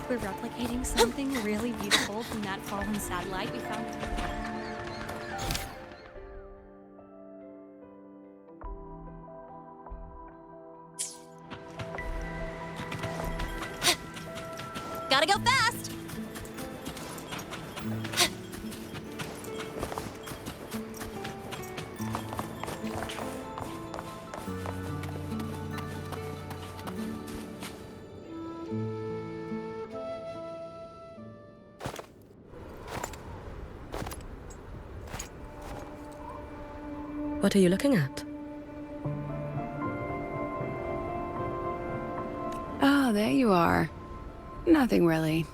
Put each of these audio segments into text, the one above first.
We're replicating something really beautiful from that fallen satellite we found. Gotta go fast! What are you looking at? Oh, there you are. Nothing really.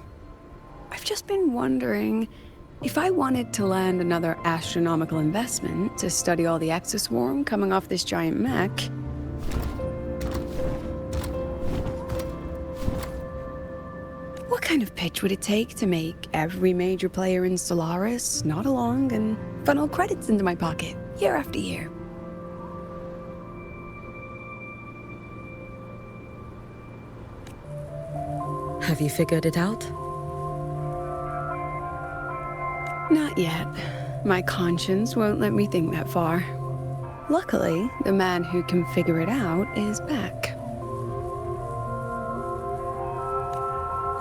I've just been wondering if I wanted to land another astronomical investment to study all the exoswarm coming off this giant mech. What kind of pitch would it take to make every major player in Solaris nod along and funnel credits into my pocket year after year? Have you figured it out? Not yet. My conscience won't let me think that far. Luckily, the man who can figure it out is back.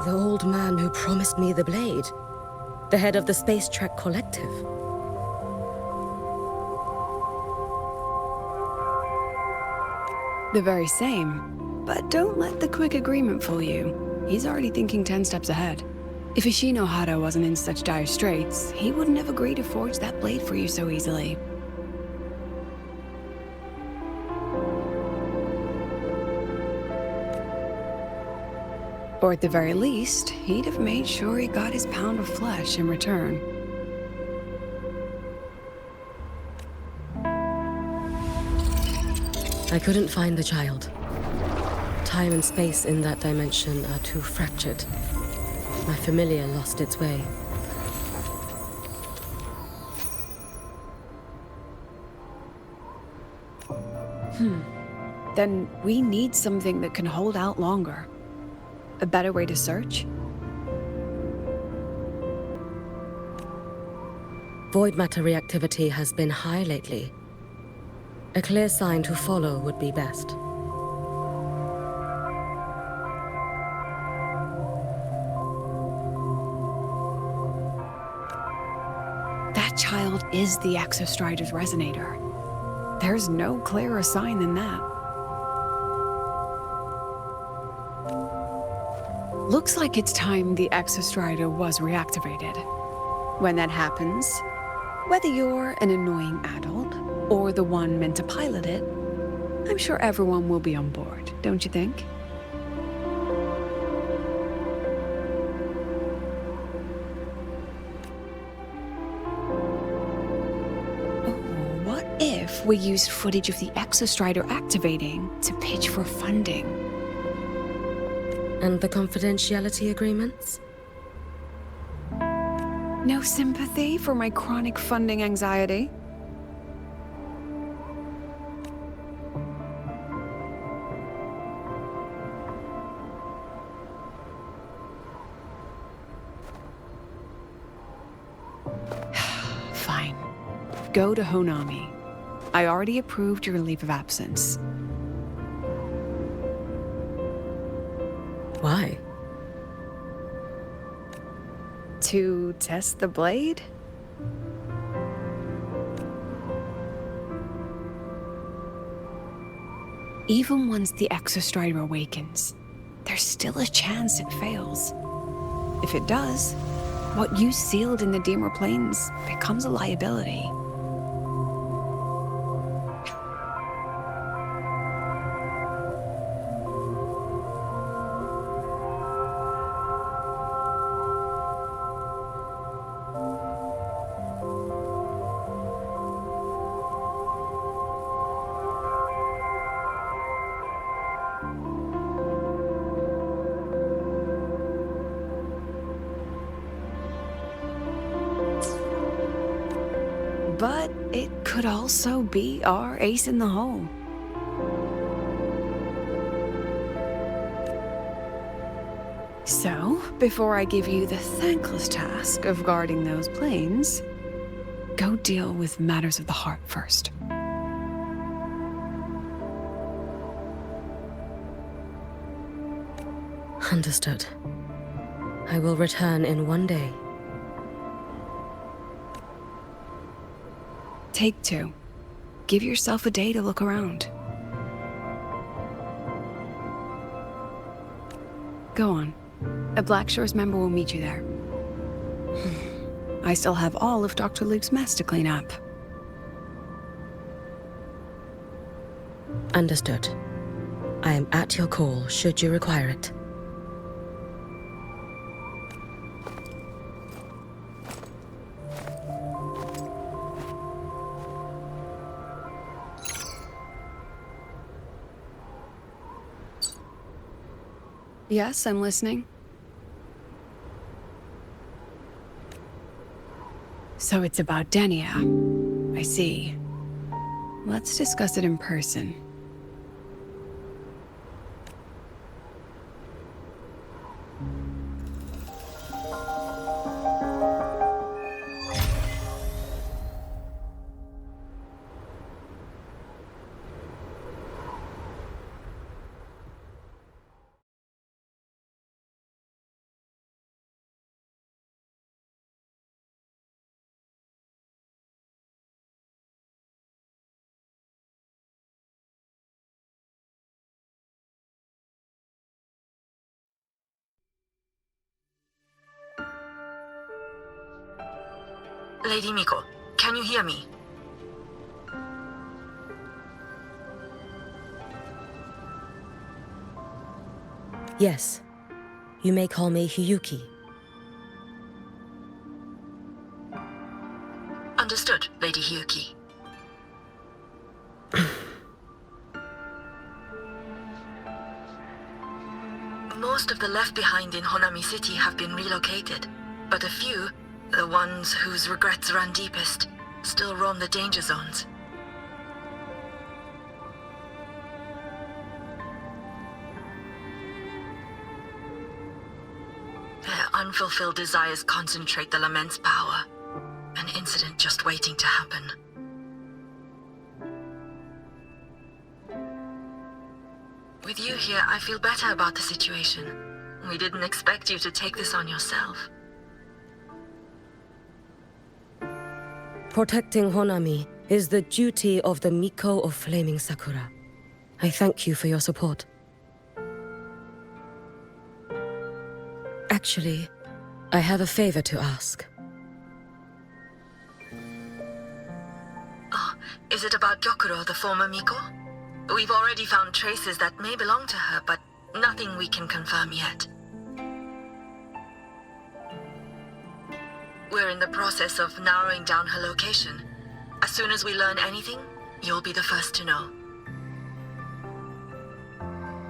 The old man who promised me the blade. The head of the Space Trek Collective. The very same. But don't let the quick agreement fool you. He's already thinking 10 steps ahead. If Ishino Hada wasn't in such dire straits, he wouldn't have agreed to forge that blade for you so easily. Or at the very least, he'd have made sure he got his pound of flesh in return. I couldn't find the child. Time and space in that dimension are too fractured. My familiar lost its way. Then we need something that can hold out longer. A better way to search? Void matter reactivity has been high lately. A clear sign to follow would be best. That child is the Exostrider's resonator. There's no clearer sign than that. Looks like it's time the Exostrider was reactivated. When that happens, whether you're an annoying adult or the one meant to pilot it, I'm sure everyone will be on board, don't you think? What if we used footage of the Exostrider activating to pitch for funding? And the confidentiality agreements? No sympathy for my chronic funding anxiety? Fine. Go to Honami. I already approved your leave of absence. Why? To test the blade? Even once the Exostrider awakens, there's still a chance it fails. If it does, what you sealed in the Deemer Plains becomes a liability. But it could also be our ace in the hole. So, before I give you the thankless task of guarding those planes, go deal with matters of the heart first. Understood. I will return in one day. Take 2. Give yourself a day to look around. Go on. A Black Shore's member will meet you there. I still have all of Dr. Luke's mess to clean up. Understood. I am at your call should you require it. Yes, I'm listening. So it's about Denia. I see. Let's discuss it in person. Lady Miko, can you hear me? Yes. You may call me Hiyuki. Understood, Lady Hiyuki. Most of the left behind in Honami City have been relocated, but a few, the ones whose regrets run deepest, still roam the danger zones. Their unfulfilled desires concentrate the lament's power. An incident just waiting to happen. With you here, I feel better about the situation. We didn't expect you to take this on yourself. Protecting Honami is the duty of the Miko of Flaming Sakura. I thank you for your support. Actually, I have a favor to ask. Oh, is it about Gyokuro, the former Miko? We've already found traces that may belong to her, but nothing we can confirm yet. We're in the process of narrowing down her location. As soon as we learn anything, you'll be the first to know.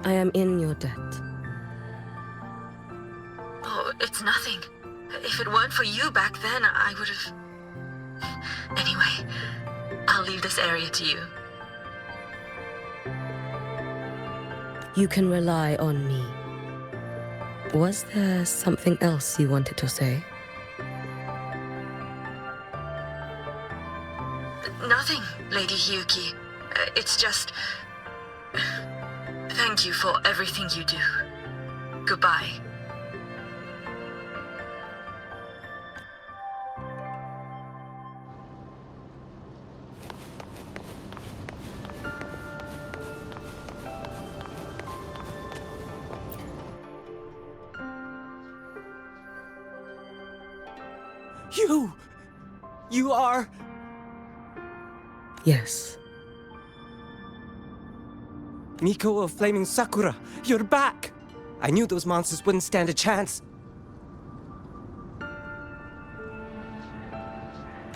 I am in your debt. Oh, it's nothing. If it weren't for you back then, I would have... Anyway, I'll leave this area to you. You can rely on me. Was there something else you wanted to say? Nothing, Lady Hiyuki. It's just... Thank you for everything you do. Goodbye. You are... Yes. Miko of Flaming Sakura, you're back! I knew those monsters wouldn't stand a chance.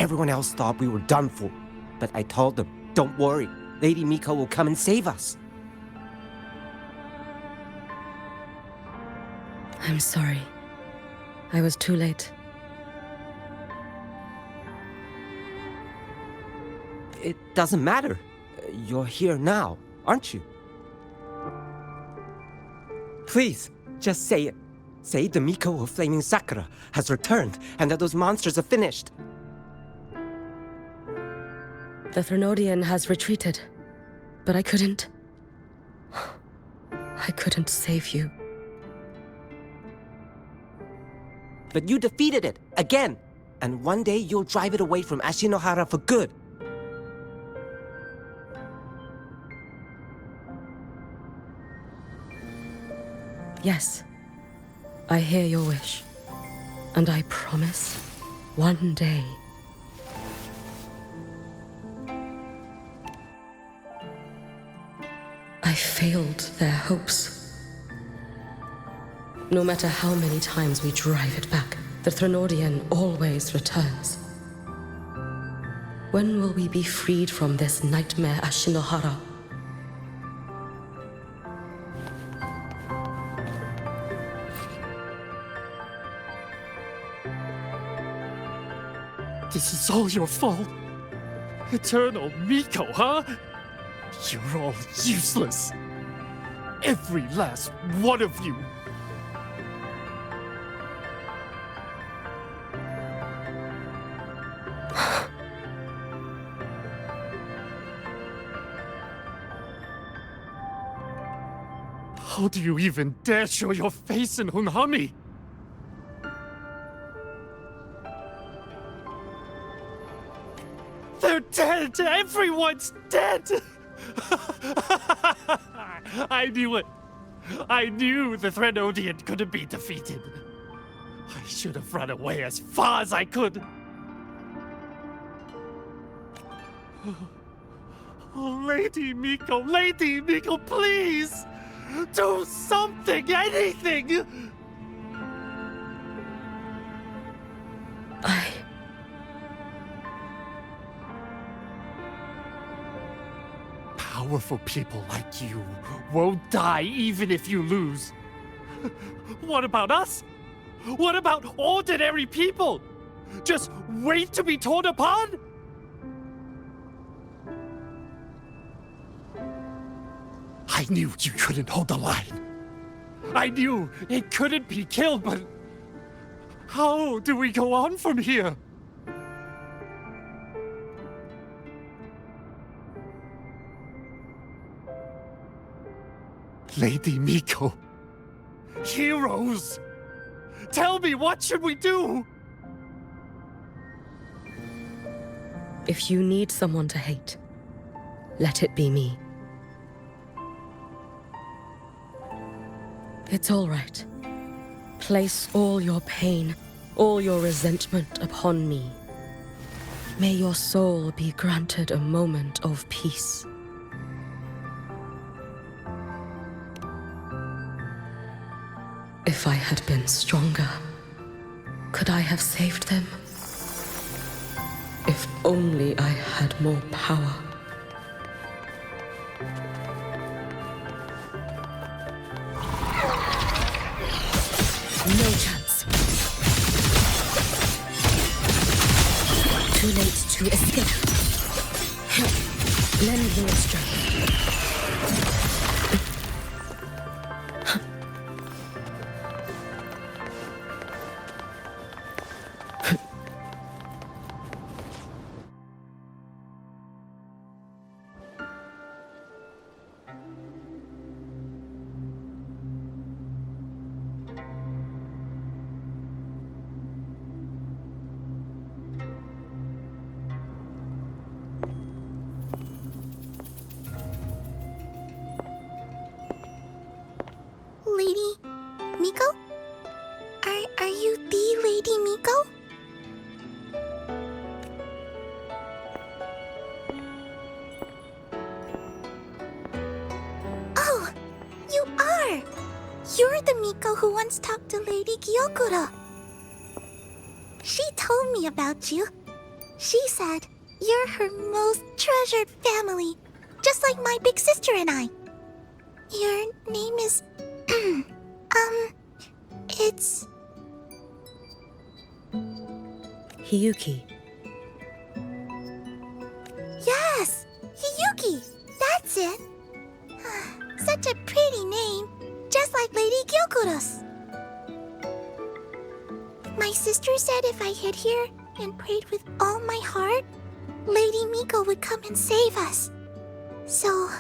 Everyone else thought we were done for, but I told them, don't worry, Lady Miko will come and save us. I'm sorry. I was too late. It doesn't matter. You're here now, aren't you? Please, just say it. Say the Miko of Flaming Sakura has returned and that those monsters are finished. The Thrunodian has retreated, but I couldn't. I couldn't save you. But you defeated it, again! And one day you'll drive it away from Ashinohara for good. Yes, I hear your wish. And I promise, one day... I failed their hopes. No matter how many times we drive it back, the Thrunodian always returns. When will we be freed from this nightmare Ashinohara? This is all your fault. Eternal Miko, huh? You're all useless. Every last one of you. How do you even dare show your face in Hunhami? They're dead! Everyone's dead! I knew it! I knew the Thrunodian couldn't be defeated. I should have run away as far as I could. Oh, Lady Miko, please! Do something, anything! Powerful people like you won't die even if you lose. What about us? What about ordinary people? Just wait to be torn apart? I knew you couldn't hold the line. I knew it couldn't be killed, but how do we go on from here? Lady Miko. Heroes! Tell me, what should we do? If you need someone to hate, let it be me. It's all right. Place all your pain, all your resentment upon me. May your soul be granted a moment of peace. If I had been stronger, could I have saved them? If only I had more power. No chance. Too late to escape. Lend me your strength. Lady Miko? Are you the Lady Miko? Oh, you are! You're the Miko who once talked to Lady Gyokuro. She told me about you. She said you're her most treasured family, just like my big sister and I. Your name is... it's... Hiyuki. Yes! Hiyuki! That's it! Such a pretty name, just like Lady Gyokuro's. My sister said if I hid here and prayed with all my heart, Lady Miko would come and save us. So,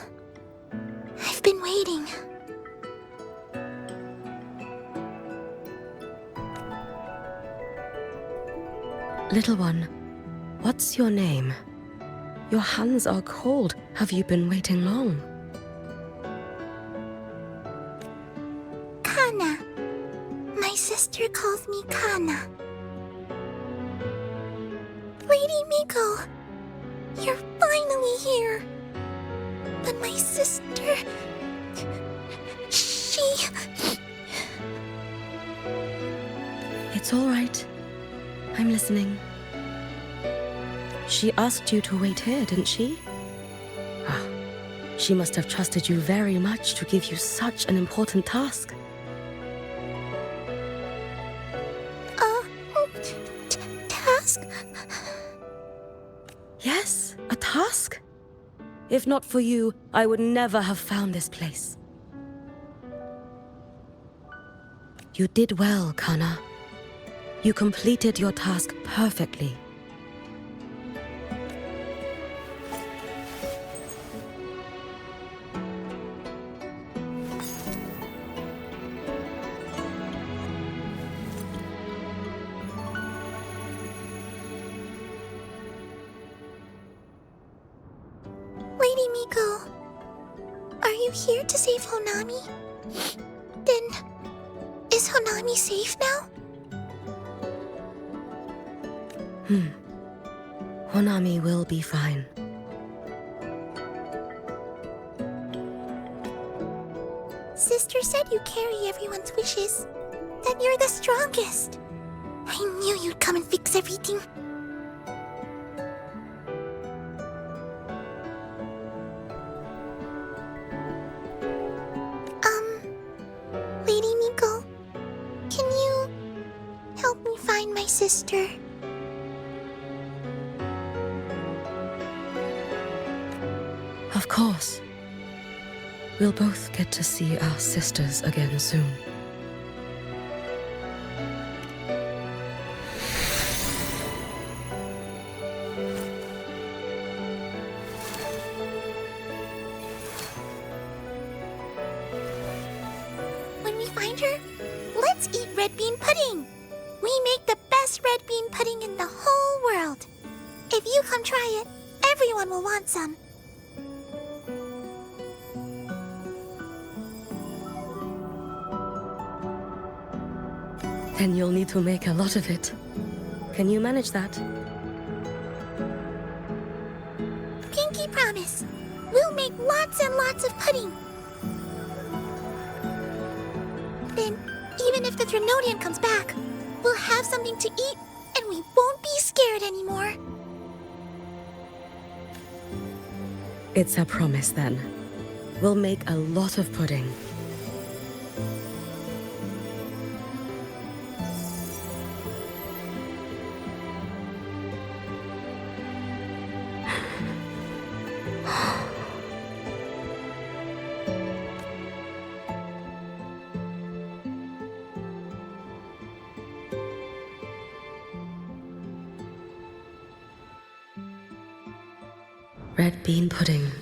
I've been waiting. Little one, what's your name? Your hands are cold. Have you been waiting long? Kana. My sister calls me Kana. Lady Miko, you're finally here. But my sister... She... It's all right. I'm listening. She asked you to wait here, didn't she? Ah, she must have trusted you very much to give you such an important task. Task? Yes, a task. If not for you, I would never have found this place. You did well, Kana. You completed your task perfectly. Lady Miko, are you here to save Honami? Then, is Honami safe now? Honami will be fine. Sister said you carry everyone's wishes. That you're the strongest. I knew you'd come and fix everything. Lady Miko, can you help me find my sister? Of course. We'll both get to see our sisters again soon. When we find her, let's eat red bean pudding. We make the best red bean pudding in the whole world. If you come try it, everyone will want some. Then you'll need to make a lot of it. Can you manage that? Pinky promise. We'll make lots and lots of pudding. Then, even if the Drenodian comes back, we'll have something to eat and we won't be scared anymore. It's a promise then. We'll make a lot of pudding. Red bean pudding.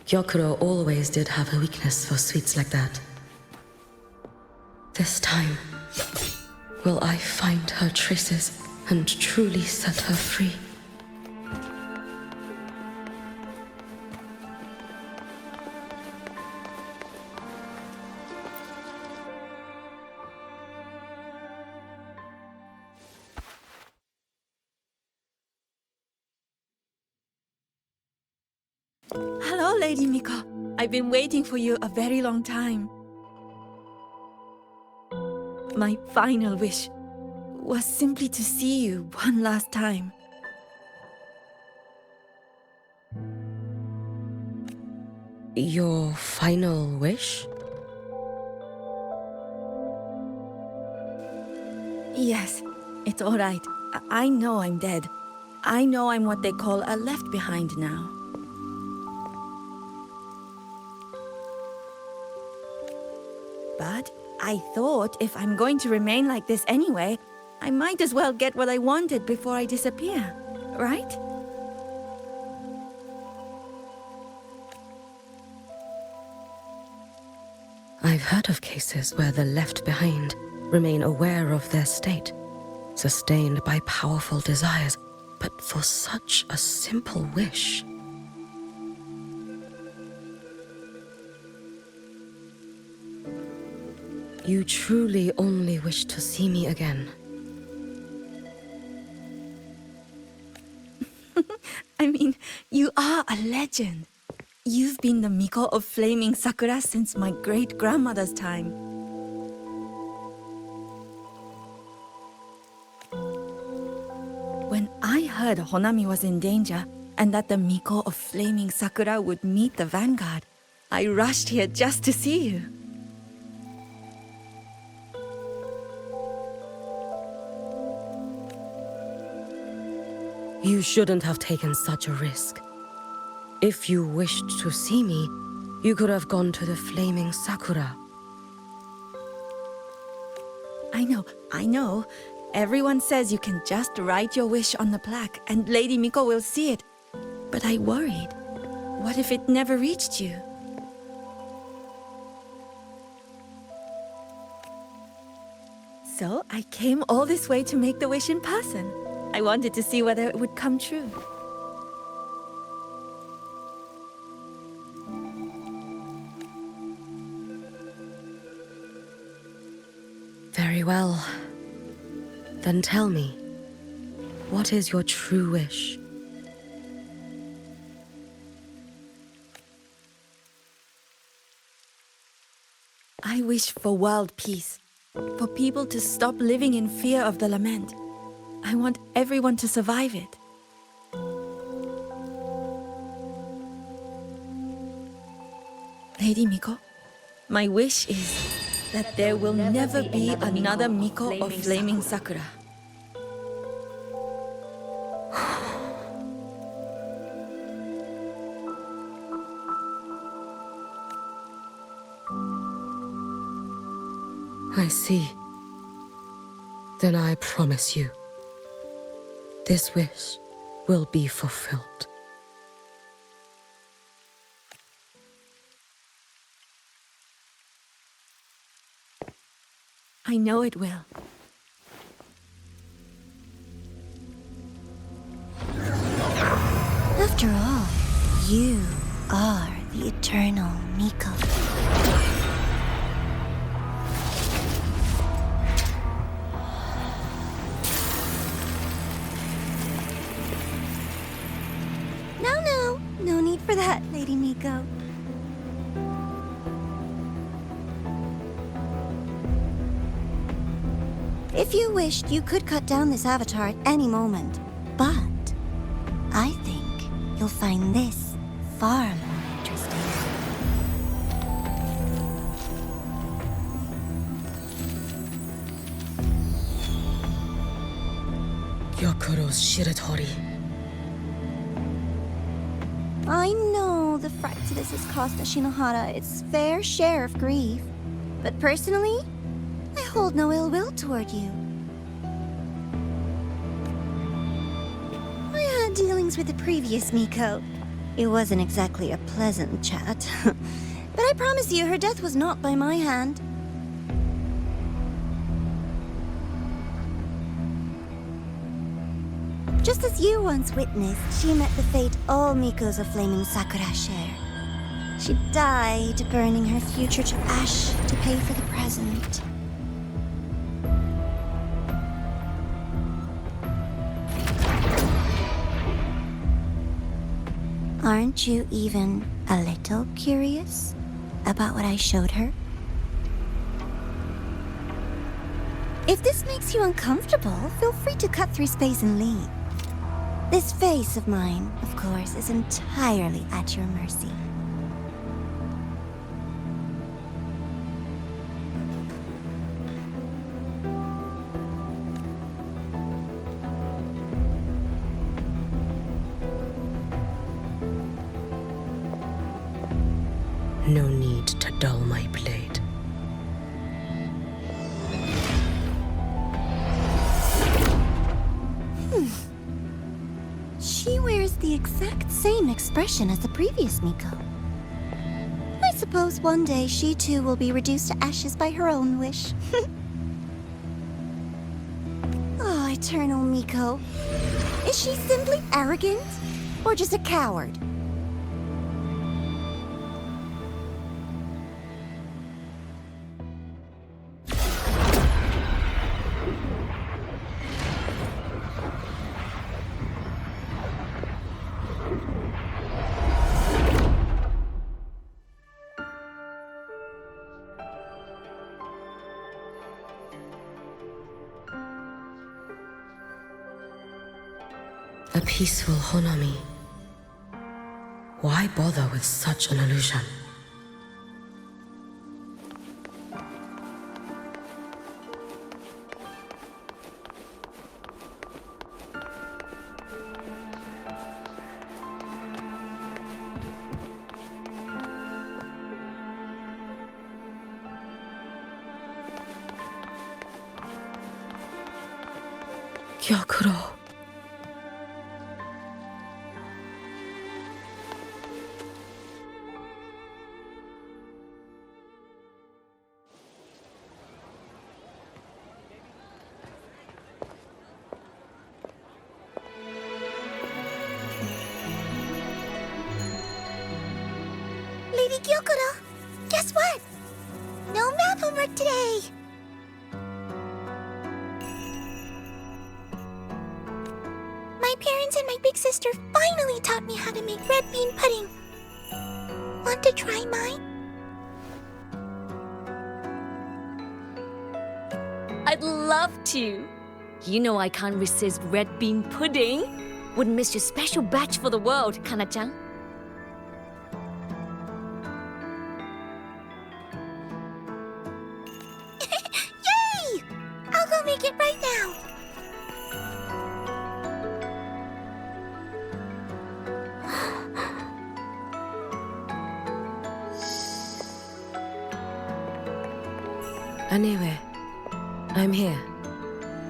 Gyokuro always did have a weakness for sweets like that. This time, will I find her traces and truly set her free? Hello, Lady Miko. I've been waiting for you a very long time. My final wish was simply to see you one last time. Your final wish? Yes, it's all right. I know I'm dead. I know I'm what they call a left behind now. But I thought if I'm going to remain like this anyway, I might as well get what I wanted before I disappear, right? I've heard of cases where the left behind remain aware of their state, sustained by powerful desires, but for such a simple wish. You truly only wish to see me again. I mean, you are a legend. You've been the Miko of Flaming Sakura since my great-grandmother's time. When I heard Honami was in danger and that the Miko of Flaming Sakura would meet the vanguard, I rushed here just to see you. You shouldn't have taken such a risk. If you wished to see me, you could have gone to the Flaming Sakura. I know. Everyone says you can just write your wish on the plaque and Lady Miko will see it. But I worried. What if it never reached you? So I came all this way to make the wish in person. I wanted to see whether it would come true. Very well. Then tell me, what is your true wish? I wish for world peace, for people to stop living in fear of the lament. I want everyone to survive it. Lady Miko, my wish is that there will never be another Miko of Flaming Sakura. I see. Then I promise you, this wish will be fulfilled. I know it will. After all, you are the eternal Miko. No need for that, Lady Miko. If you wished, you could cut down this avatar at any moment. But I think you'll find this far more interesting. Gyokuro's Shiratori. I know the fright to this has cost Ashinohara its fair share of grief. But personally, I hold no ill will toward you. I had dealings with the previous Miko. It wasn't exactly a pleasant chat. But I promise you, her death was not by my hand. Just as you once witnessed, she met the fate all Mikos of Flaming Sakura share. She died, burning her future to ash to pay for the present. Aren't you even a little curious about what I showed her? If this makes you uncomfortable, feel free to cut through space and leave. This face of mine, of course, is entirely at your mercy. No need to dull my blade. the exact same expression as the previous Miko. I suppose one day she too will be reduced to ashes by her own wish. Oh, Eternal Miko. Is she simply arrogant? Or just a coward? A peaceful Honami. Why bother with such an illusion? Gyokuro. Lady Gyokuro, guess what? No math homework today. My parents and my big sister finally taught me how to make red bean pudding. Want to try mine? I'd love to. You know I can't resist red bean pudding. Wouldn't miss your special batch for the world, Kana-chan. Yay! I'll go make it right now. Anyway, I'm here.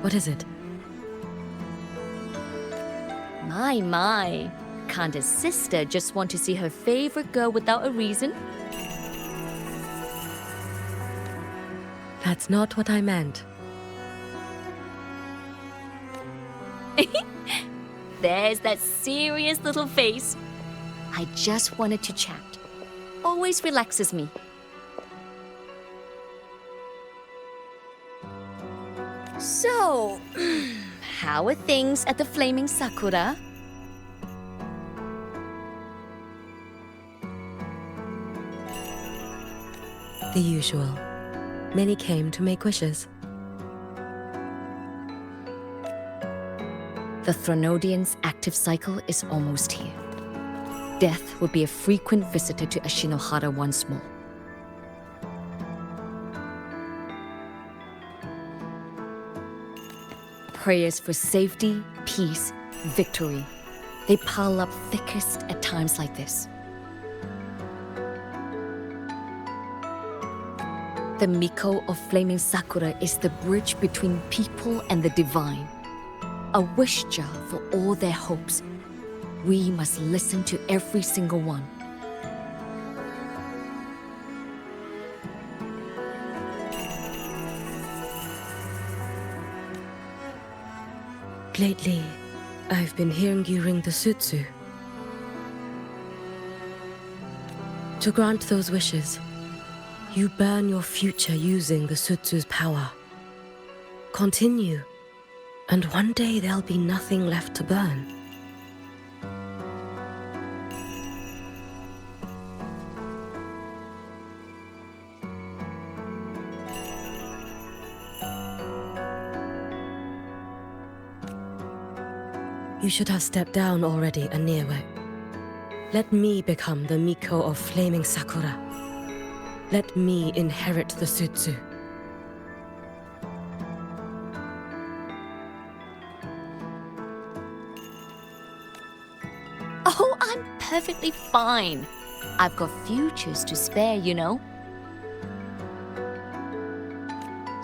What is it? My. Can't a sister just want to see her favorite girl without a reason? That's not what I meant. There's that serious little face. I just wanted to chat. Always relaxes me. So, how are things at the Flaming Sakura? The usual. Many came to make wishes. The Thronodian's active cycle is almost here. Death will be a frequent visitor to Ashinohara once more. Prayers for safety, peace, victory. They pile up thickest at times like this. The Miko of Flaming Sakura is the bridge between people and the divine. A wish jar for all their hopes. We must listen to every single one. Lately, I've been hearing you ring the sutsu. To grant those wishes, you burn your future using the sutsu's power. Continue, and one day there'll be nothing left to burn. You should have stepped down already, Aniewe. Let me become the Miko of Flaming Sakura. Let me inherit the Sutsu. Oh, I'm perfectly fine. I've got futures to spare, you know.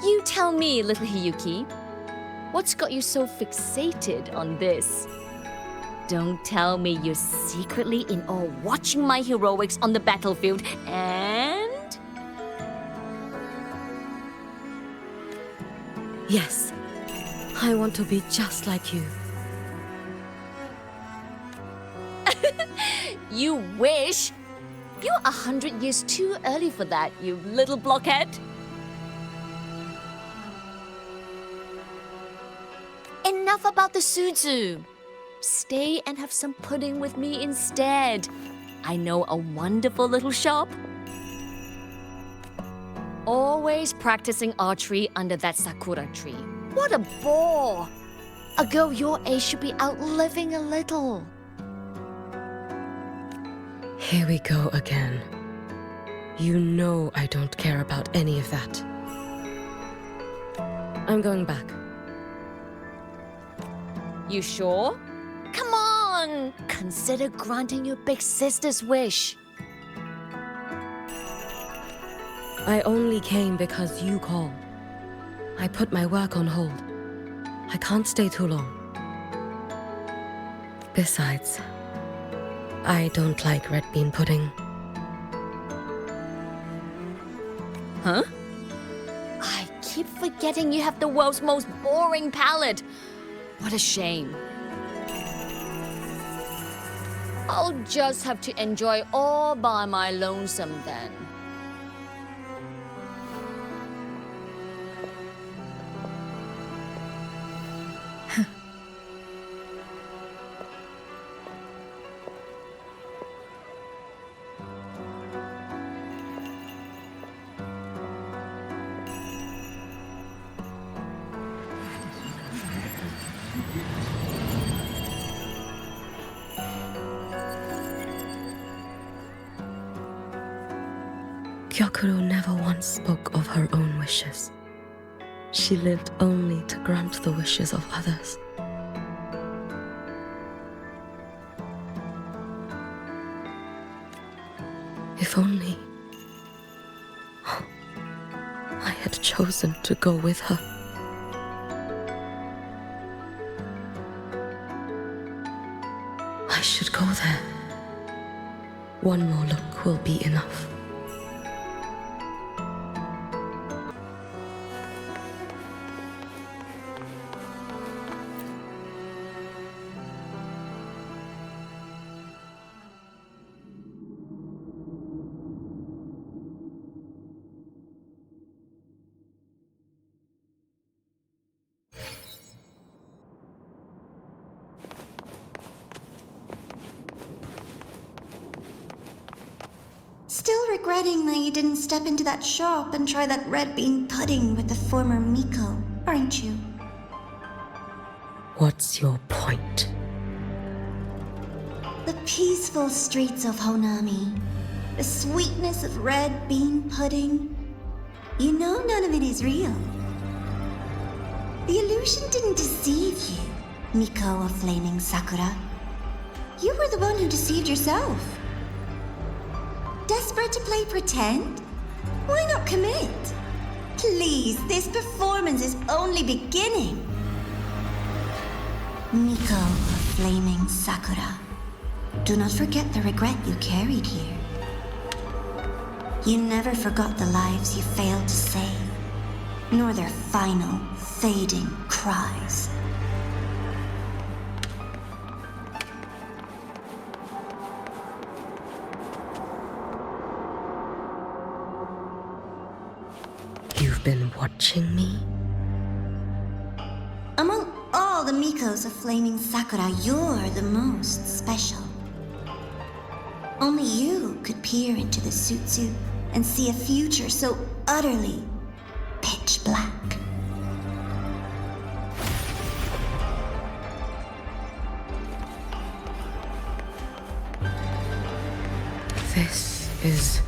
You tell me, little Hiyuki, what's got you so fixated on this? Don't tell me you're secretly in awe watching my heroics on the battlefield and... Yes, I want to be just like you. You wish? You're 100 years too early for that, you little blockhead. Enough about the Suzu. Stay and have some pudding with me instead. I know a wonderful little shop. Always practicing archery under that sakura tree. What a bore! A girl your age should be out living a little. Here we go again. You know I don't care about any of that. I'm going back. You sure? Come on! Consider granting your big sister's wish. I only came because you called. I put my work on hold. I can't stay too long. Besides, I don't like red bean pudding. Huh? I keep forgetting you have the world's most boring palate. What a shame. I'll just have to enjoy all by my lonesome then. Gyokuro never once spoke of her own wishes. She lived only to grant the wishes of others. If only I had chosen to go with her. I should go there. One more look will be enough. Still regretting that you didn't step into that shop and try that red bean pudding with the former Miko, aren't you? What's your point? The peaceful streets of Honami, the sweetness of red bean pudding. You know none of it is real. The illusion didn't deceive you, Miko of Flaming Sakura. You were the one who deceived yourself. Desperate to play pretend? Why not commit? Please, this performance is only beginning. Miko of Flaming Sakura, do not forget the regret you carried here. You never forgot the lives you failed to save, nor their final, fading cries. You've been watching me? Among all the Mikos of Flaming Sakura, you're the most special. Only you could peer into the Sutsu and see a future so utterly pitch black. This is...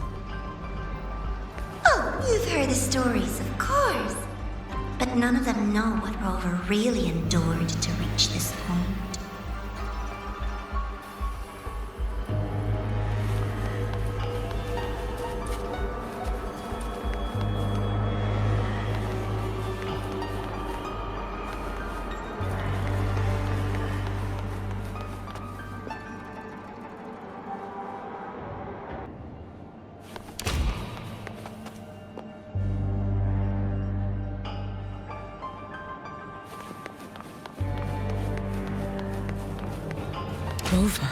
Oh, you've heard the stories, of course. But none of them know what Rover really endured to reach this point. Rover.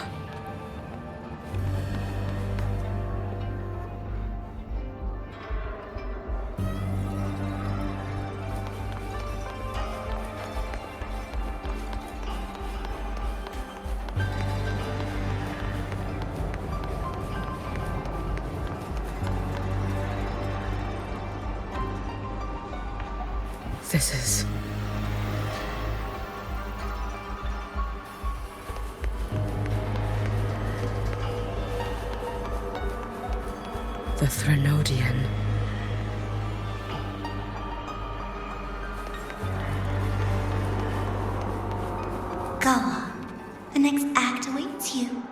This is... the Threnodian. Go on. The next act awaits you.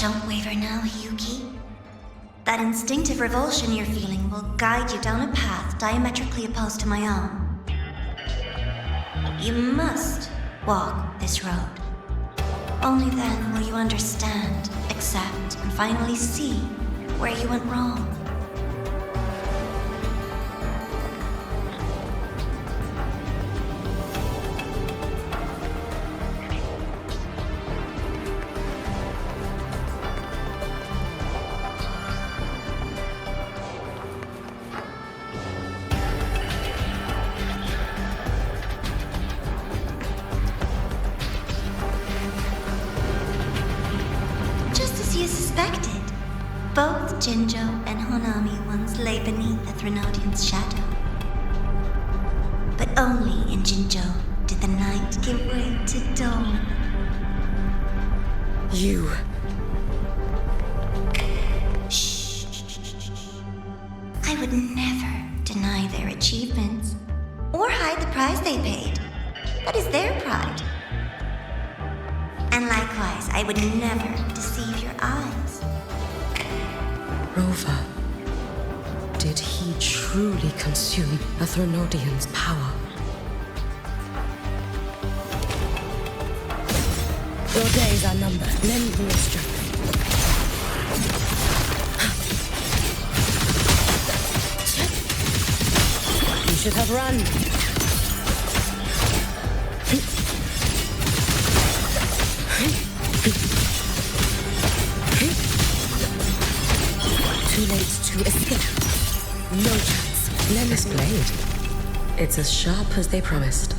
Don't waver now, Yuki. That instinctive revulsion you're feeling will guide you down a path diametrically opposed to my own. You must walk this road. Only then will you understand, accept, and finally see where you went wrong. Suspected. Both Jinjo and Honami once lay beneath the Threnodian's shadow. But only in Jinjo did the night give way to dawn. You... Shh. I would never deny their achievements or hide the price they paid. That is their pride. And likewise, I would never deceive your eyes. Rover, did he truly consume a Threnodian's power? Your days are numbered. Lend me your strength. You should have run. Too late to escape. No chance. Lem's blade. It's as sharp as they promised.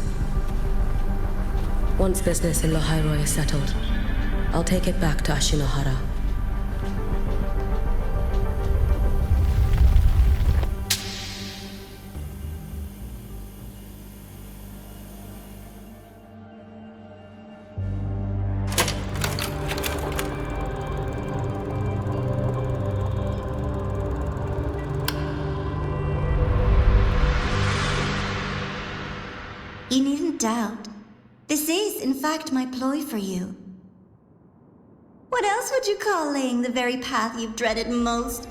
Once business in Lahairoi is settled, I'll take it back to Ashinohara. You needn't doubt. This is, in fact, my ploy for you. What else would you call laying the very path you've dreaded most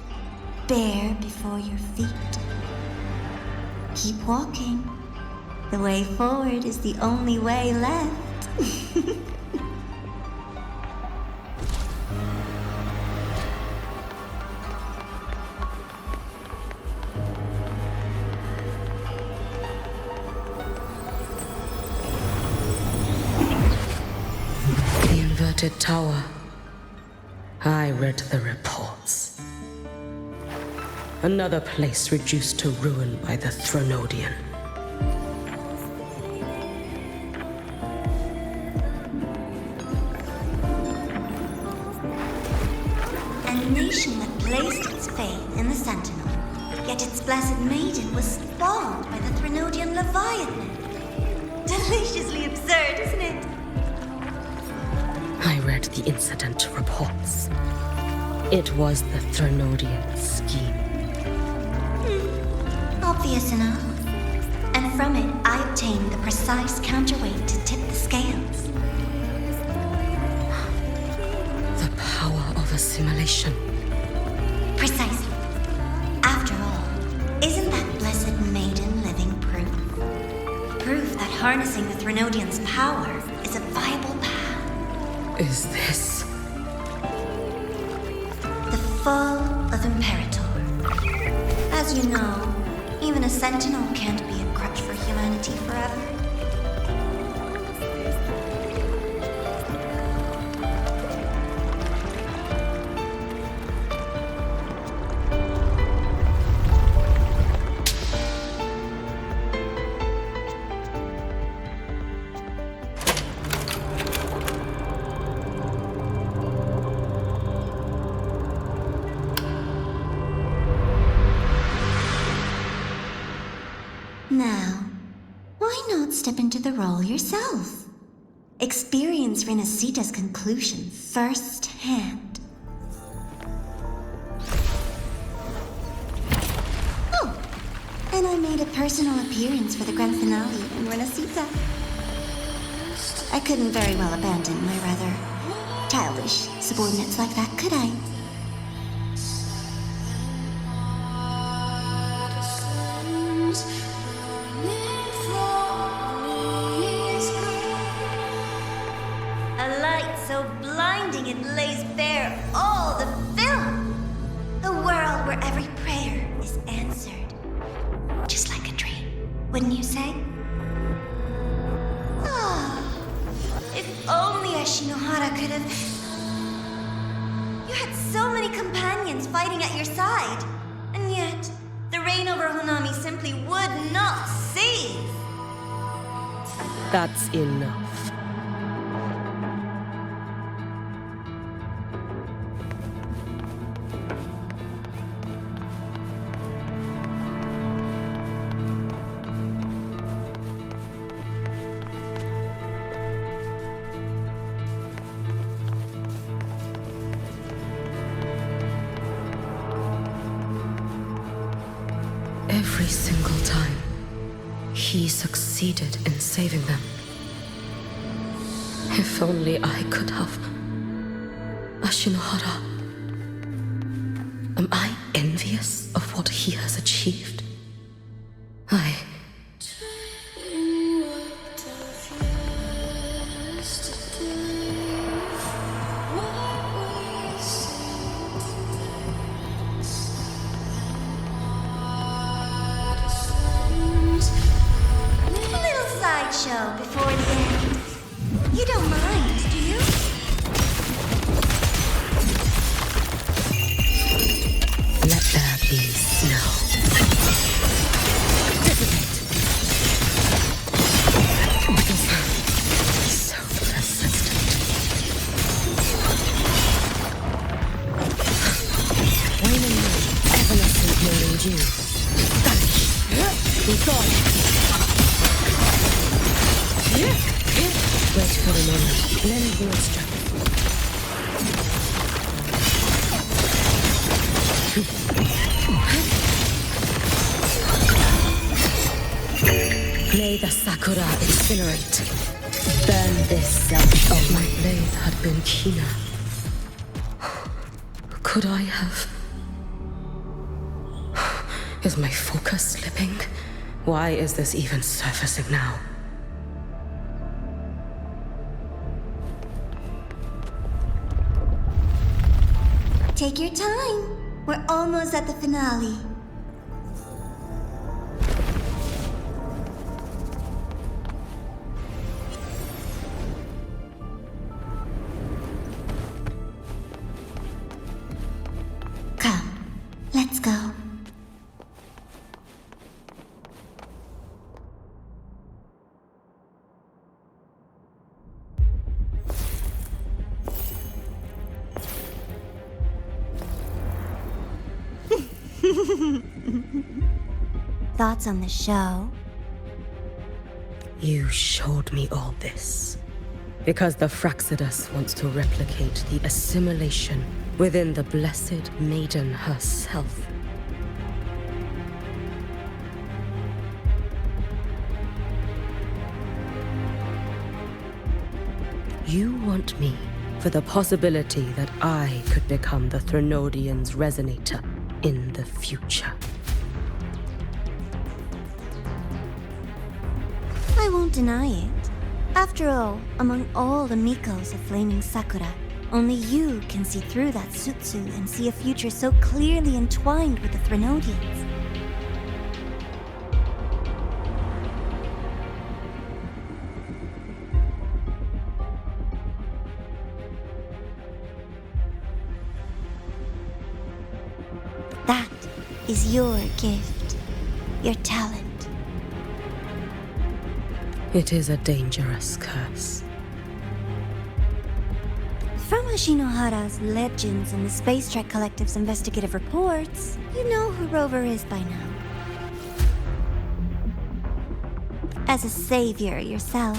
bare before your feet? Keep walking. The way forward is the only way left. Tower. I read the reports. Another place reduced to ruin by the Threnodian. A nation that placed its faith in the Sentinel, yet its blessed maiden was spawned by the Threnodian Leviathan. Deliciously absurd, isn't it? I read the incident reports. It was the Threnodian scheme. Obvious enough. And from it, I obtained the precise counterweight to tip the scales. The power of assimilation. Precisely. After all, isn't that blessed harnessing the Threnodian's power is a viable path. Is this? The fall of Imperator. As you know, even a sentinel can't be a crutch for humanity forever. Now, why not step into the role yourself? Experience Renacita's conclusion firsthand. Oh, and I made a personal appearance for the grand finale in Renacita. I couldn't very well abandon my rather childish subordinates like that, could I? A light so blinding it lays bare all the film. A world where every prayer is answered. Just like a dream, wouldn't you say? Ah, if only Ashinohara could have... You had so many companions fighting at your side. And yet, the reign over Honami simply would not cease. That's enough. Every single time, he succeeded in saving them. If only I could have. Ashinohara. Am I envious of what he has achieved? Show before the end. You don't mind, do you? Let there be snow. Dissipate. So persistent. Waning moon, evanescent morning dew. Vanish. Be gone. Wait for a moment. Lend me your strength. May the sakura incinerate. Burn this self. Oh, my blade had been keener. Could I have... Is my focus slipping? Why is this even surfacing now? Take your time. We're almost at the finale. Come, let's go. Thoughts on the show? You showed me all this because the Fraxidus wants to replicate the assimilation within the Blessed Maiden herself. You want me for the possibility that I could become the Threnodian's resonator in the future. I won't deny it. After all, among all the Mikos of Flaming Sakura, only you can see through that Sutsu and see a future so clearly entwined with the Threnodians. That is your gift, your talent. It is a dangerous curse. From Ashinohara's legends and the Space Trek Collective's investigative reports, you know who Rover is by now. As a savior yourself,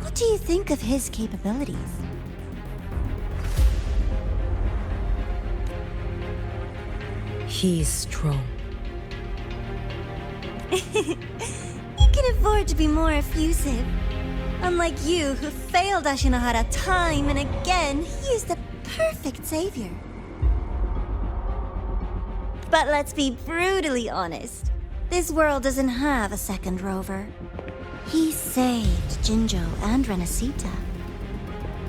what do you think of his capabilities? He's strong. He can afford to be more effusive. Unlike you, who failed Ashinohara time and again, he is the perfect savior. But let's be brutally honest. This world doesn't have a second Rover. He saved Jinjo and Renacita.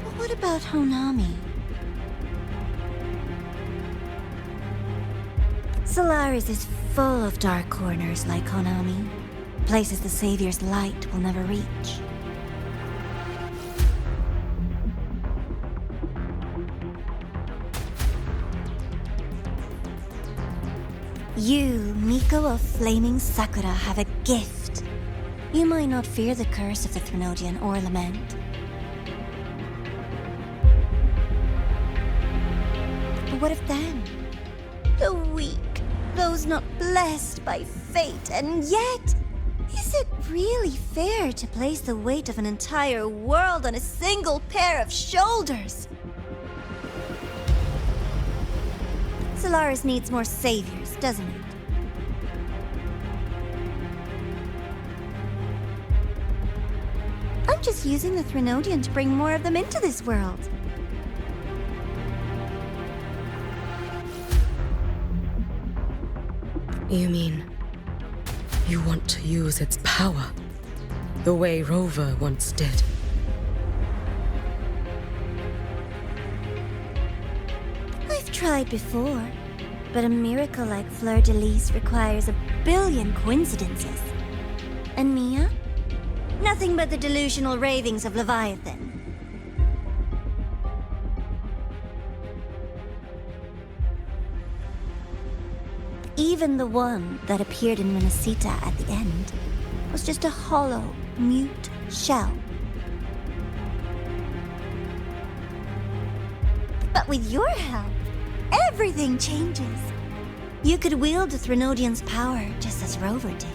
But what about Honami? Solaris is full of dark corners like Honami. Places the Savior's light will never reach. You, Miko of Flaming Sakura, have a gift. You might not fear the curse of the Threnodian or lament. But what of them? The weak, those not blessed by fate, and yet, is it really fair to place the weight of an entire world on a single pair of shoulders? Solaris needs more saviors, doesn't it? I'm just using the Threnodian to bring more of them into this world. You mean you want to use its power the way Rover once did? I've tried before, but a miracle like Fleur-de-Lis requires a billion coincidences. And Mia? Nothing but the delusional ravings of Leviathan. Even the one that appeared in Renacita at the end was just a hollow, mute shell. But with your help, everything changes. You could wield the Threnodian's power just as Rover did.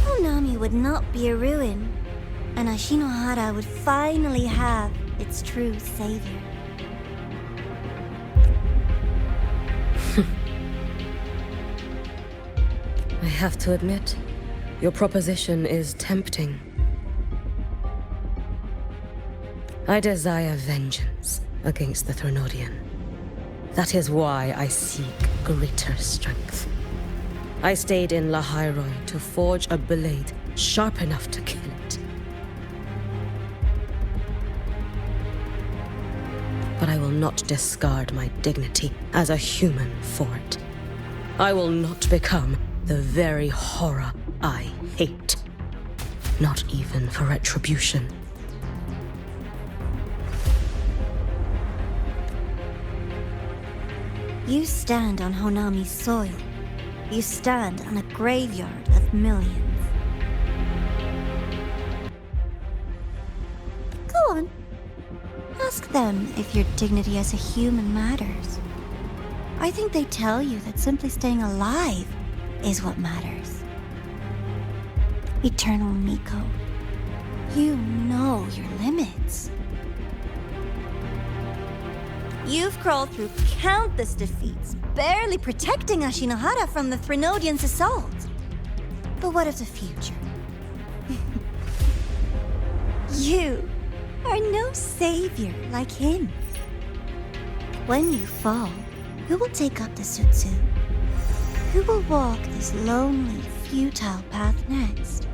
Honami would not be a ruin, and Ashinohara would finally have its true savior. I have to admit, your proposition is tempting. I desire vengeance against the Threnodian. That is why I seek greater strength. I stayed in Lahairoi to forge a blade sharp enough to kill it. But I will not discard my dignity as a human for it. I will not become the very horror I hate. Not even for retribution. You stand on Honami's soil. You stand on a graveyard of millions. Go on. Ask them if your dignity as a human matters. I think they tell you that simply staying alive is what matters. Eternal Miko, you know your limits. You've crawled through countless defeats, barely protecting Ashinohara from the Threnodian's assault. But what of the future? You are no savior like him. When you fall, who will take up the Sutsu? Who will walk this lonely, futile path next?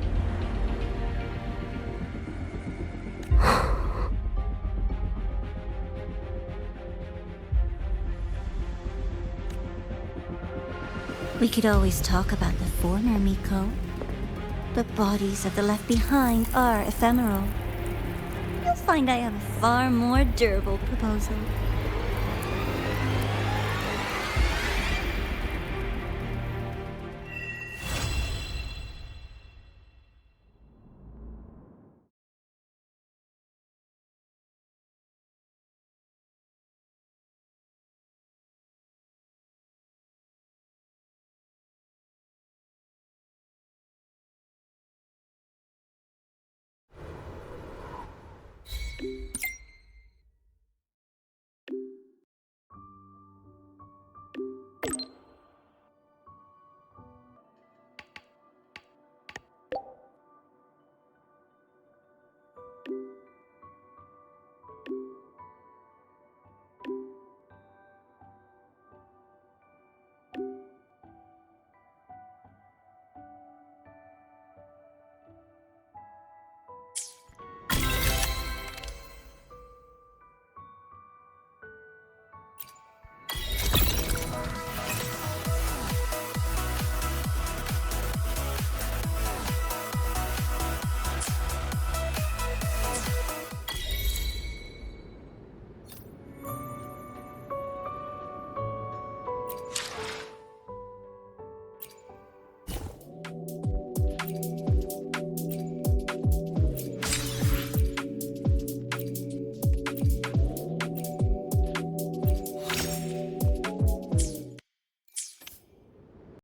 We could always talk about the former, Miko. The bodies of the left behind are ephemeral. You'll find I have a far more durable proposal.